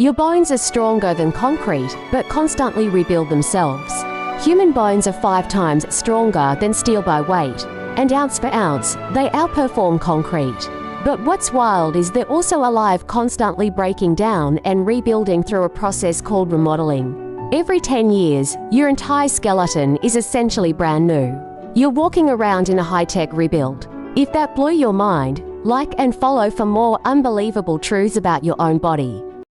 Your bones are stronger than concrete, but constantly rebuild themselves. Human bones are 5 times stronger than steel by weight, and ounce for ounce, they outperform concrete. But what's wild is they're also alive, constantly breaking down and rebuilding through a process called remodeling. Every 10 years, your entire skeleton is essentially brand new. You're walking around in a high-tech rebuild. If that blew your mind, like and follow for more unbelievable truths about your own body.